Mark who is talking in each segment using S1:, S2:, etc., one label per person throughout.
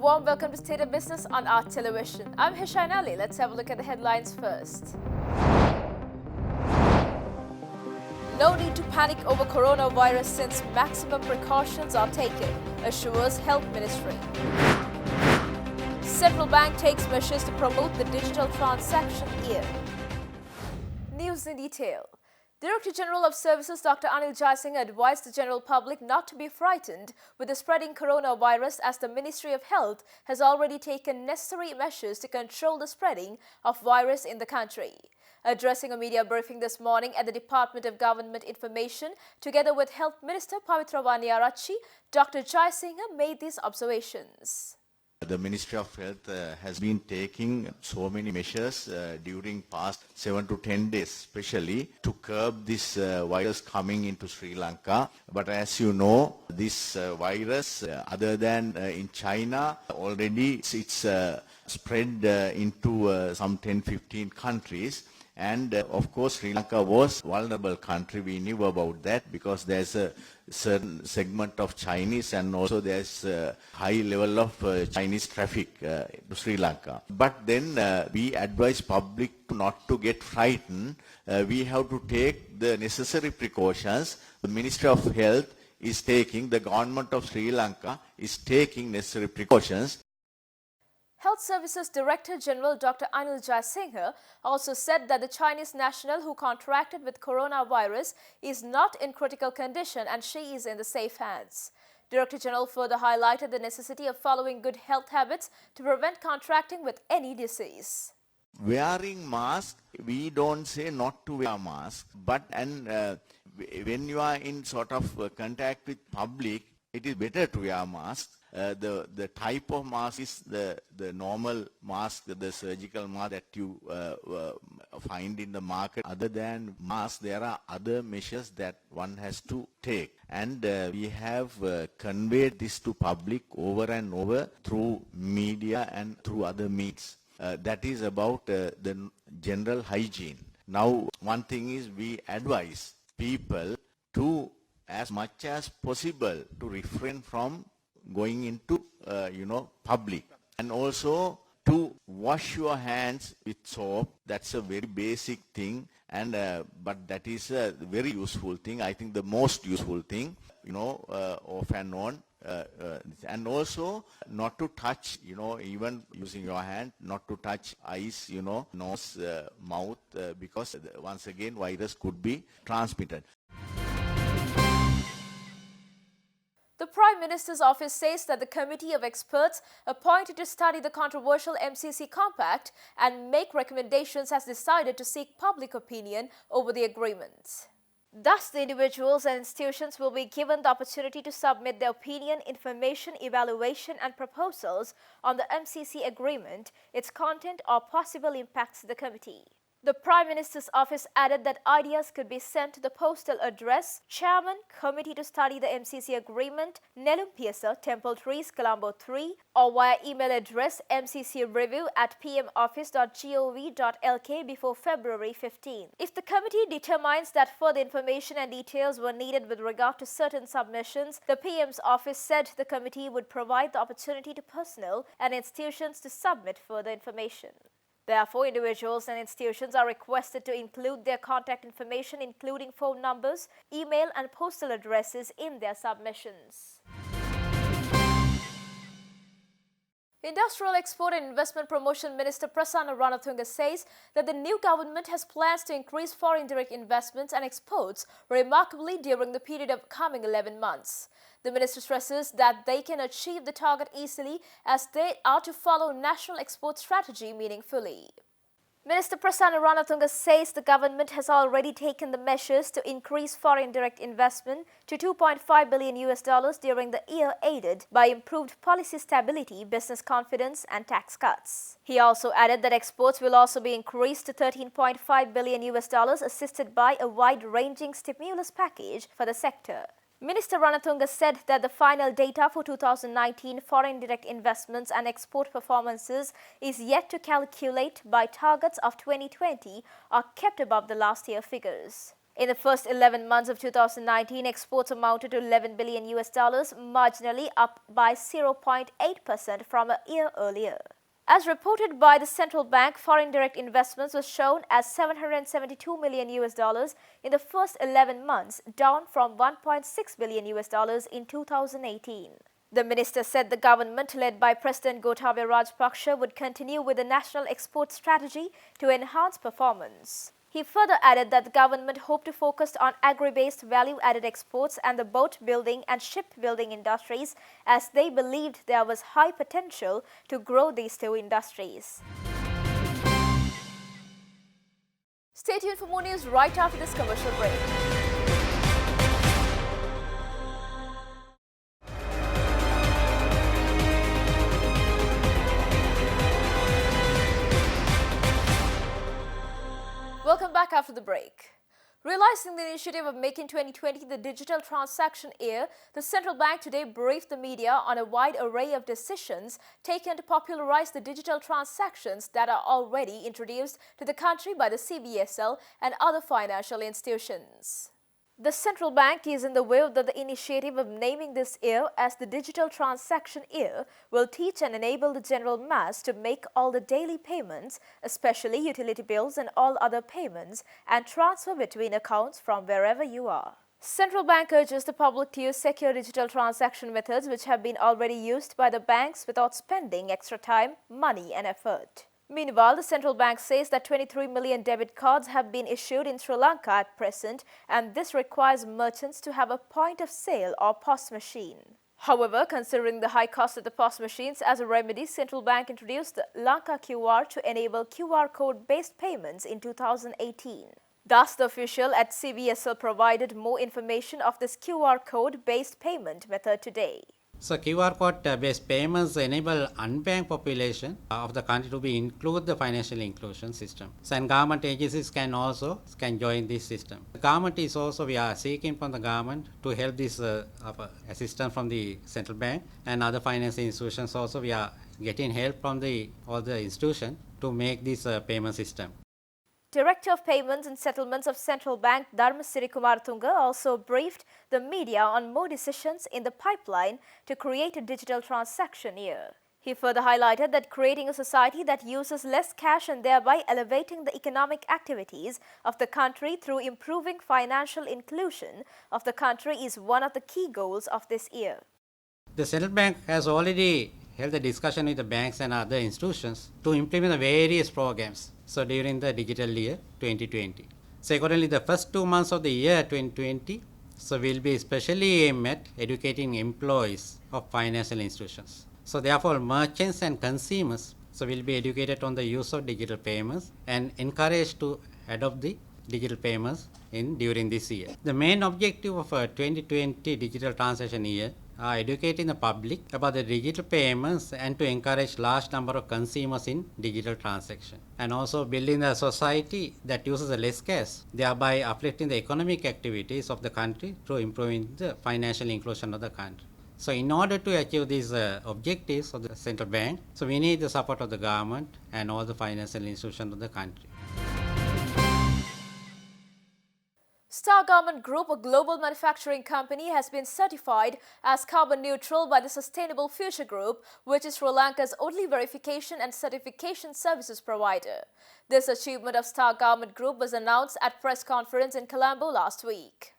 S1: warm welcome to State of Business on our television. I'm Hishain Ali. Let's have a look at the headlines first. No need to panic over coronavirus since maximum precautions are taken, assures Health Ministry. Central Bank takes measures to promote the digital transaction year. News in detail. Director General of Services Dr. Anil Jaisingh advised the general public not to be frightened with the spreading coronavirus as the Ministry of Health has already taken necessary measures to control the spreading of virus in the country. Addressing a media briefing this morning at the Department of Government Information, together with Health Minister Pavitra Vaniarachi, Dr. Jaisingh made these observations.
S2: The Ministry of Health has been taking so many measures during past 7 to 10 days, especially to curb this virus coming into Sri Lanka. But as you know, this virus, other than in China, already it's spread into some 10-15 countries. And of course, Sri Lanka was a vulnerable country. We knew about that because there's a certain segment of Chinese and also there's a high level of Chinese traffic to Sri Lanka. But then we advise public not to get frightened. We have to take the necessary precautions. The Ministry of Health is taking, the government of Sri Lanka is taking necessary precautions.
S1: Health Services Director General Dr. Anil Jaisingh also said that the Chinese national who contracted with coronavirus is not in critical condition and she is in the safe hands. Director General further highlighted the necessity of following good health habits to prevent contracting with any disease.
S2: Wearing mask, we don't say not to wear mask, but when you are in sort of contact with public, it is better to wear mask. The type of mask is the normal mask, the surgical mask that you find in the market. Other than mask, there are other measures that one has to take. And we have conveyed this to public over and over through media and through other means. That is about the general hygiene. Now, one thing is we advise people to, as much as possible, to refrain from going into public, and also to wash your hands with soap. That's a very basic thing, and but that is a very useful thing. I think the most useful thing, off and on, and also not to touch, even using your hand, not to touch eyes, nose, mouth, because once again virus could be transmitted.
S1: The Prime Minister's office says that the committee of experts appointed to study the controversial MCC compact and make recommendations has decided to seek public opinion over the agreement. Thus, the individuals and institutions will be given the opportunity to submit their opinion, information, evaluation and proposals on the MCC agreement, its content or possible impacts to the committee. The Prime Minister's office added that ideas could be sent to the postal address Chairman, Committee to Study the MCC Agreement, Nelumpiasa, Temple Trees, Colombo 3, or via email address mccreview@pmoffice.gov.lk before February 15. If the committee determines that further information and details were needed with regard to certain submissions, the PM's office said the committee would provide the opportunity to personnel and institutions to submit further information. Therefore, individuals and institutions are requested to include their contact information, including phone numbers, email and postal addresses in their submissions. Industrial Export and Investment Promotion Minister Prasanna Ranatunga says that the new government has plans to increase foreign direct investments and exports remarkably during the period of coming 11 months. The minister stresses that they can achieve the target easily as they are to follow national export strategy meaningfully. Minister Prasanna Ranatunga says the government has already taken the measures to increase foreign direct investment to $2.5 billion during the year, aided by improved policy stability, business confidence and tax cuts. He also added that exports will also be increased to $13.5 billion assisted by a wide-ranging stimulus package for the sector. Minister Ranatunga said that the final data for 2019 foreign direct investments and export performances is yet to calculate by targets of 2020 are kept above the last year figures. In the first 11 months of 2019, exports amounted to $11 billion, marginally up by 0.8% from a year earlier. As reported by the central bank, foreign direct investments was shown as $772 million in the first 11 months, down from $1.6 billion in 2018. The minister said the government, led by President Gotabaya Rajapaksa, would continue with the national export strategy to enhance performance. He further added that the government hoped to focus on agri-based value-added exports and the boat building and shipbuilding industries, as they believed there was high potential to grow these two industries. Stay tuned for more news right after this commercial break. Welcome back after the break. Realizing the initiative of making 2020 the digital transaction year, the central bank today briefed the media on a wide array of decisions taken to popularize the digital transactions that are already introduced to the country by the CBSL and other financial institutions. The central bank is in the view that the initiative of naming this year as the Digital Transaction Year will teach and enable the general mass to make all the daily payments, especially utility bills and all other payments, and transfer between accounts from wherever you are. Central bank urges the public to use secure digital transaction methods which have been already used by the banks without spending extra time, money and effort. Meanwhile, the central bank says that 23 million debit cards have been issued in Sri Lanka at present, and this requires merchants to have a point of sale or POS machine. However, considering the high cost of the POS machines, as a remedy, central bank introduced the Lanka QR to enable QR code-based payments in 2018. Thus, the official at CBSL provided more information of this QR code-based payment method today.
S3: So QR code based payments enable unbanked population of the country to be include the financial inclusion system. So and government agencies can join this system. The government is also, we are seeking from the government to help this assistance from the central bank and other financial institutions also. We are getting help from all the institutions to make this payment system.
S1: Director of Payments and Settlements of Central Bank Dharmasiri Kumaratunga also briefed the media on more decisions in the pipeline to create a digital transaction year. He further highlighted that creating a society that uses less cash and thereby elevating the economic activities of the country through improving financial inclusion of the country is one of the key goals of this year.
S3: The central bank has already held a discussion with the banks and other institutions to implement the various programs. So during the digital year 2020. So accordingly, the first 2 months of the year 2020 will be especially aimed at educating employees of financial institutions. So therefore, merchants and consumers will be educated on the use of digital payments and encouraged to adopt the digital payments during this year. The main objective of 2020 digital transaction year are educating the public about the digital payments and to encourage large number of consumers in digital transaction, and also building a society that uses less cash, thereby uplifting the economic activities of the country through improving the financial inclusion of the country. So in order to achieve these objectives of the central bank, we need the support of the government and all the financial institutions of the country.
S1: Star Garment Group, a global manufacturing company, has been certified as carbon neutral by the Sustainable Future Group, which is Sri Lanka's only verification and certification services provider. This achievement of Star Garment Group was announced at press conference in Colombo last week.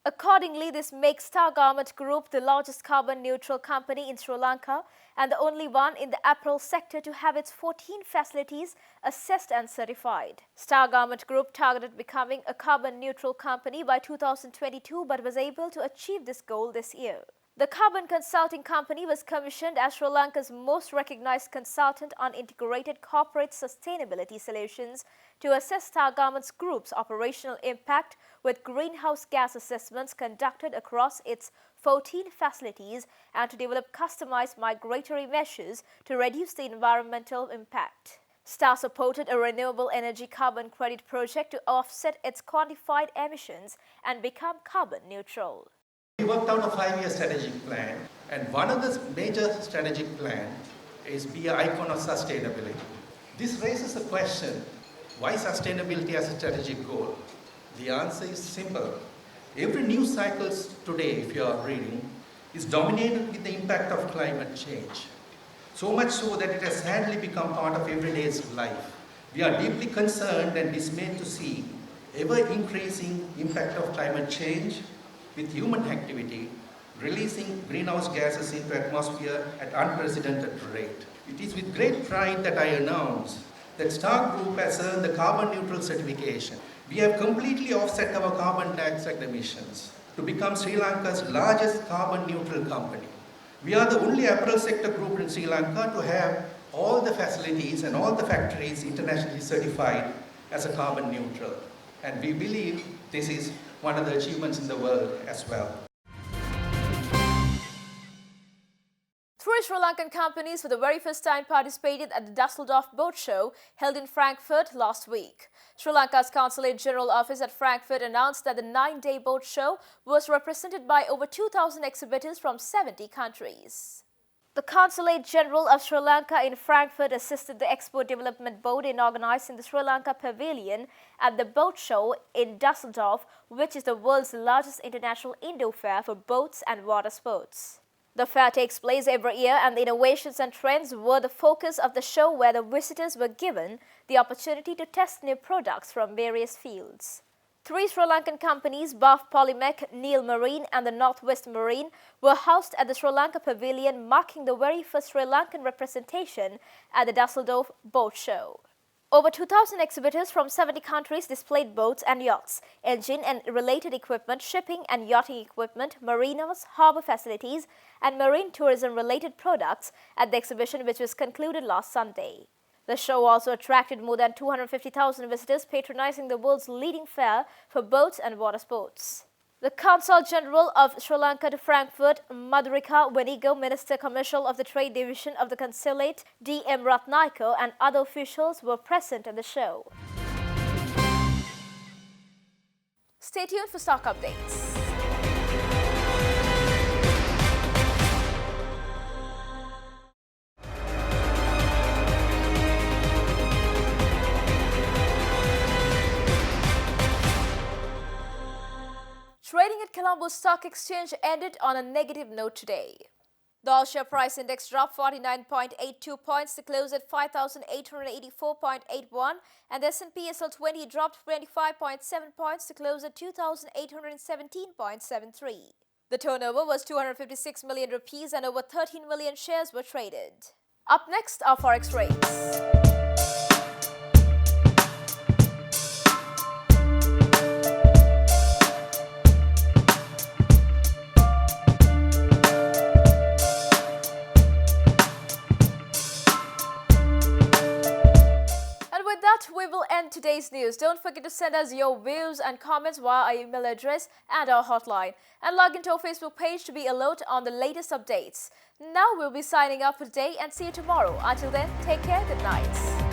S1: Accordingly, this makes Star Garment Group the largest carbon-neutral company in Sri Lanka and the only one in the apparel sector to have its 14 facilities assessed and certified. Star Garment Group targeted becoming a carbon-neutral company by 2022 but was able to achieve this goal this year. The carbon consulting company was commissioned as Sri Lanka's most recognized consultant on integrated corporate sustainability solutions to assess Star Garment Group's operational impact with greenhouse gas assessments conducted across its 14 facilities and to develop customized migratory measures to reduce the environmental impact. Star supported a renewable energy carbon credit project to offset its quantified emissions and become carbon neutral.
S4: We worked out a 5-year strategic plan, and one of the major strategic plan is be an icon of sustainability. This raises the question, why sustainability as a strategic goal? The answer is simple. Every news cycle today, if you are reading, is dominated with the impact of climate change. So much so that it has sadly become part of everyday's life. We are deeply concerned and dismayed to see ever-increasing impact of climate change with human activity releasing greenhouse gases into atmosphere at unprecedented rate. It is with great pride that I announce that Star Group has earned the carbon neutral certification. We have completely offset our carbon dioxide emissions to become Sri Lanka's largest carbon neutral company. We are the only apparel sector group in Sri Lanka to have all the facilities and all the factories internationally certified as a carbon neutral. And we believe this is one of the achievements in the world as well.
S1: 3 Sri Lankan companies for the very first time participated at the Dusseldorf Boat Show held in Frankfurt last week. Sri Lanka's Consulate General Office at Frankfurt announced that the 9-day boat show was represented by over 2,000 exhibitors from 70 countries. The Consulate General of Sri Lanka in Frankfurt assisted the Export Development Board in organizing the Sri Lanka Pavilion at the boat show in Dusseldorf, which is the world's largest international indoor fair for boats and water sports. The fair takes place every year, and the innovations and trends were the focus of the show, where the visitors were given the opportunity to test new products from various fields. 3 Sri Lankan companies, Buff Polymech, Neil Marine and the Northwest Marine, were housed at the Sri Lanka Pavilion, marking the very first Sri Lankan representation at the Dusseldorf Boat Show. Over 2,000 exhibitors from 70 countries displayed boats and yachts, engine and related equipment, shipping and yachting equipment, marinas, harbour facilities, and marine tourism-related products at the exhibition, which was concluded last Sunday. The show also attracted more than 250,000 visitors, patronizing the world's leading fair for boats and water sports. The Consul General of Sri Lanka to Frankfurt, Madhurika Venigo, Minister Commercial of the Trade Division of the Consulate, D.M. Ratnayake, and other officials were present at the show. Stay tuned for stock updates. Trading at Colombo Stock Exchange ended on a negative note today. The all-share price index dropped 49.82 points to close at 5,884.81, and the S&P SL20 dropped 25.7 points to close at 2,817.73. The turnover was 256 million rupees and over 13 million shares were traded. Up next are forex rates. We will end today's news. Don't forget to send us your views and comments via our email address and our hotline. And log into our Facebook page to be alerted on the latest updates. Now we'll be signing off for today and see you tomorrow. Until then, take care. Good night.